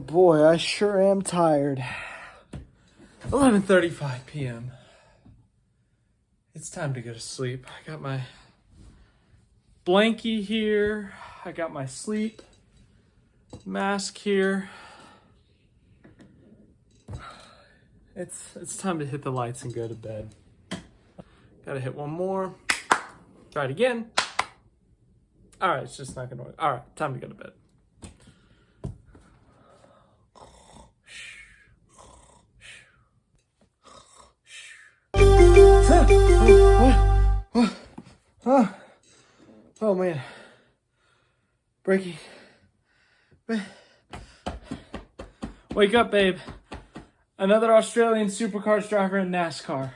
boy, I sure am tired. 11:35 p.m. It's time to go to sleep. I got my blankie here. I got my sleep mask here. It's time to hit the lights and go to bed. Gotta hit one more. Try it again. All right, it's just not gonna work. All right, time to go to bed. What? Oh man. Breaking. Wake up, babe. Another Australian Supercars driver in NASCAR.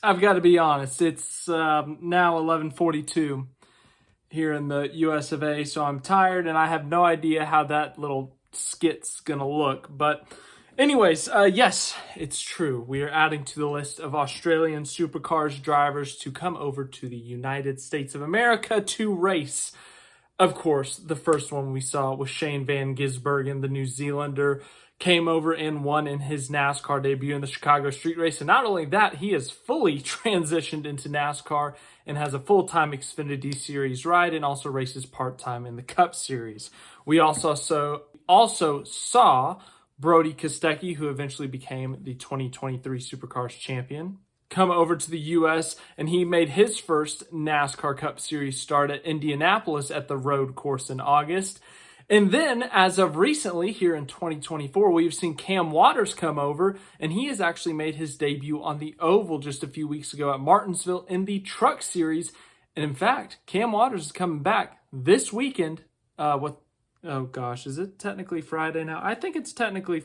I've got to be honest, it's now 11:42 here in the US of A, so I'm tired and I have no idea how that little skit's gonna look. But anyways, yes, it's true. We are adding to the list of Australian Supercars drivers to come over to the United States of America to race. Of course, the first one we saw was Shane Van Gisbergen, the New Zealander, came over and won in his NASCAR debut in the Chicago Street Race. And not only that, he has fully transitioned into NASCAR and has a full-time Xfinity Series ride and also races part-time in the Cup Series. We also saw Brody Kostecki, who eventually became the 2023 Supercars champion, come over to the U.S., and he made his first NASCAR Cup Series start at Indianapolis at the road course in August. And then, as of recently, here in 2024, we've seen Cam Waters come over, and he has actually made his debut on the oval just a few weeks ago at Martinsville in the Truck Series. And in fact, Cam Waters is coming back this weekend oh gosh, is it technically Friday now? I think it's technically,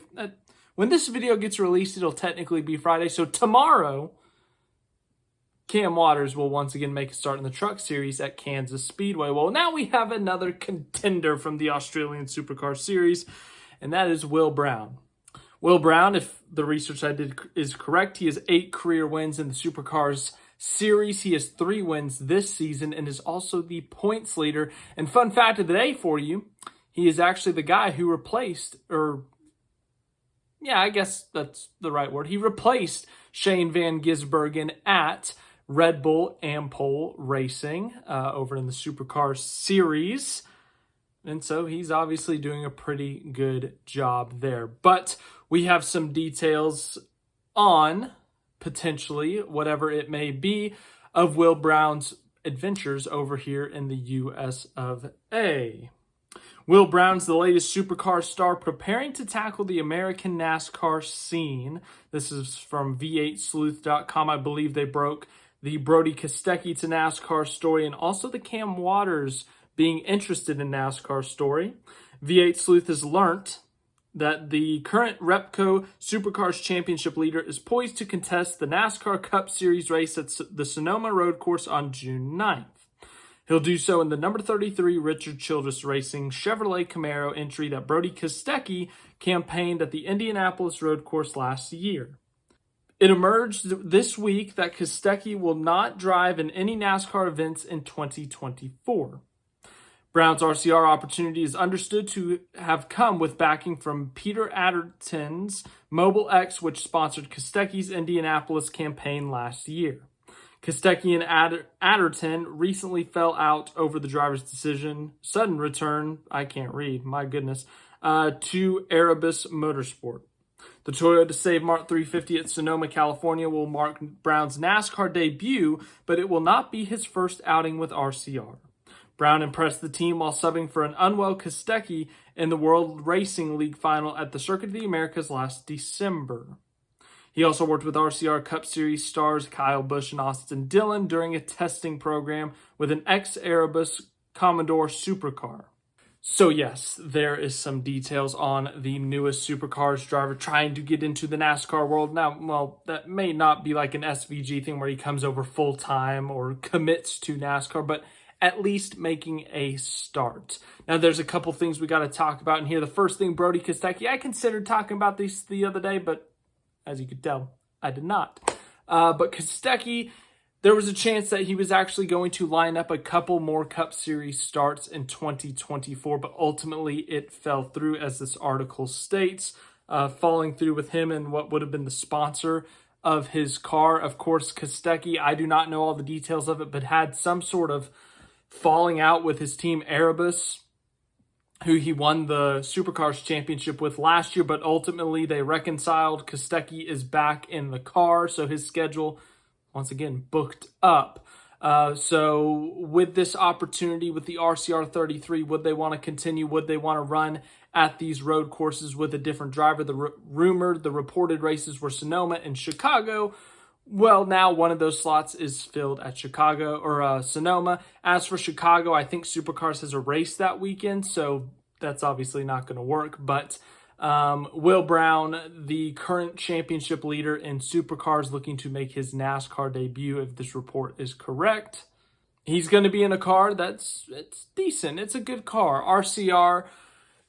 when this video gets released, it'll technically be Friday. So tomorrow, Cam Waters will once again make a start in the Truck Series at Kansas Speedway. Well, now we have another contender from the Australian Supercar Series, and that is Will Brown. Will Brown, if the research I did is correct, he has 8 career wins in the Supercars Series. He has 3 wins this season and is also the points leader. And fun fact of the day for you, he is actually the guy who replaced, I guess that's the right word. He replaced Shane Van Gisbergen at Red Bull Ampol Racing over in the Supercars Series. And so he's obviously doing a pretty good job there. But we have some details on, potentially, whatever it may be, of Will Brown's adventures over here in the US of A. Will Brown's the latest supercar star preparing to tackle the American NASCAR scene. This is from V8sleuth.com. I believe they broke the Brody Kostecki to NASCAR story and also the Cam Waters being interested in NASCAR story. V8 Sleuth has learnt that the current Repco Supercars Championship leader is poised to contest the NASCAR Cup Series race at the Sonoma Road Course on June 9th. He'll do so in the number 33 Richard Childress Racing Chevrolet Camaro entry that Brody Kostecki campaigned at the Indianapolis Road Course last year. It emerged this week that Kostecki will not drive in any NASCAR events in 2024. Brown's RCR opportunity is understood to have come with backing from Peter Adderton's Mobile X, which sponsored Kostecki's Indianapolis campaign last year. Kostecki and Adderton recently fell out over the driver's sudden return, to Erebus Motorsport. The Toyota Save Mart 350 at Sonoma, California will mark Brown's NASCAR debut, but it will not be his first outing with RCR. Brown impressed the team while subbing for an unwell Kostecki in the World Racing League final at the Circuit of the Americas last December. He also worked with RCR Cup Series stars Kyle Busch and Austin Dillon during a testing program with an ex-Erebus Commodore supercar. So yes, there is some details on the newest Supercars driver trying to get into the NASCAR world. Now, well, that may not be like an SVG thing where he comes over full-time or commits to NASCAR, but at least making a start. Now, there's a couple things we got to talk about in here. The first thing, Brody Kostecki. I considered talking about this the other day, but as you could tell, I did not. But Kostecki there was a chance that he was actually going to line up a couple more Cup Series starts in 2024, but ultimately it fell through, as this article states, falling through with him and what would have been the sponsor of his car. Of course, Kostecki, I do not know all the details of it, but had some sort of falling out with his team Erebus, who he won the Supercars championship with last year, but ultimately they reconciled. Kostecki is back in the car, so his schedule, once again, booked up. So with this opportunity with the RCR 33, would they want to continue? Would they want to run at these road courses with a different driver? The reported races were Sonoma and Chicago. Well, now one of those slots is filled at Chicago or Sonoma. As for Chicago, I think Supercars has a race that weekend, so that's obviously not going to work. But Will Brown, the current championship leader in Supercars, looking to make his NASCAR debut, if this report is correct. He's going to be in a car it's decent. It's a good car. RCR,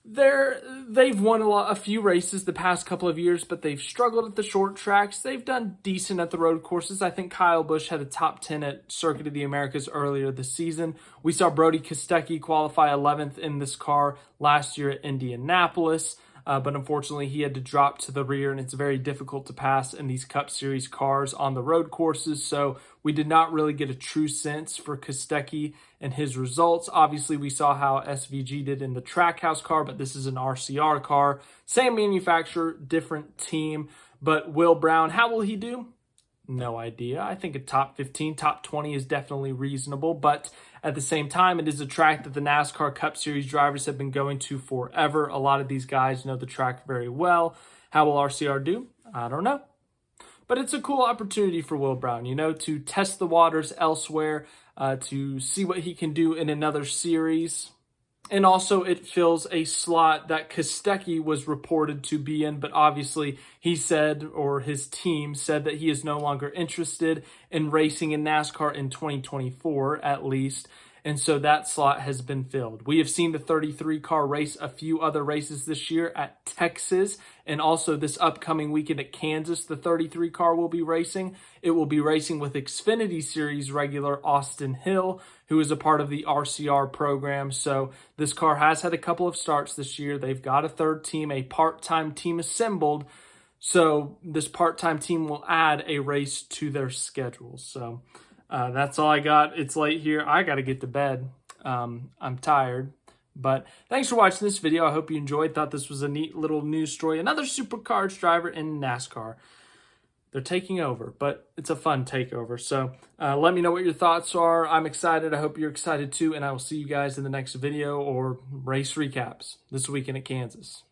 they've won a few races the past couple of years, but they've struggled at the short tracks. They've done decent at the road courses. I think Kyle Busch had a top 10 at Circuit of the Americas earlier this season. We saw Brody Kostecki qualify 11th in this car last year at Indianapolis. But unfortunately, he had to drop to the rear, and it's very difficult to pass in these Cup Series cars on the road courses. So we did not really get a true sense for Kostecki and his results. Obviously, we saw how SVG did in the Trackhouse car, but this is an RCR car. Same manufacturer, different team. But Will Brown, how will he do? No idea. I think a top 15, top 20 is definitely reasonable, but at the same time, it is a track that the NASCAR Cup Series drivers have been going to forever. A lot of these guys know the track very well. How will RCR do? I don't know. But it's a cool opportunity for Will Brown, to test the waters elsewhere, to see what he can do in another series. And also it fills a slot that Kostecki was reported to be in, but obviously he said, or his team said, that he is no longer interested in racing in NASCAR in 2024 at least. And so that slot has been filled. We have seen the 33 car race a few other races this year at Texas, and also this upcoming weekend at Kansas, the 33 car will be racing. It will be racing with Xfinity Series regular Austin Hill, who is a part of the RCR program. So this car has had a couple of starts this year. They've got a third team, a part-time team assembled. So this part-time team will add a race to their schedule. So that's all I got. It's late here. I got to get to bed. I'm tired. But thanks for watching this video. I hope you enjoyed. Thought this was a neat little news story. Another Supercars driver in NASCAR. They're taking over, but it's a fun takeover. So let me know what your thoughts are. I'm excited. I hope you're excited too. And I will see you guys in the next video or race recaps this weekend at Kansas.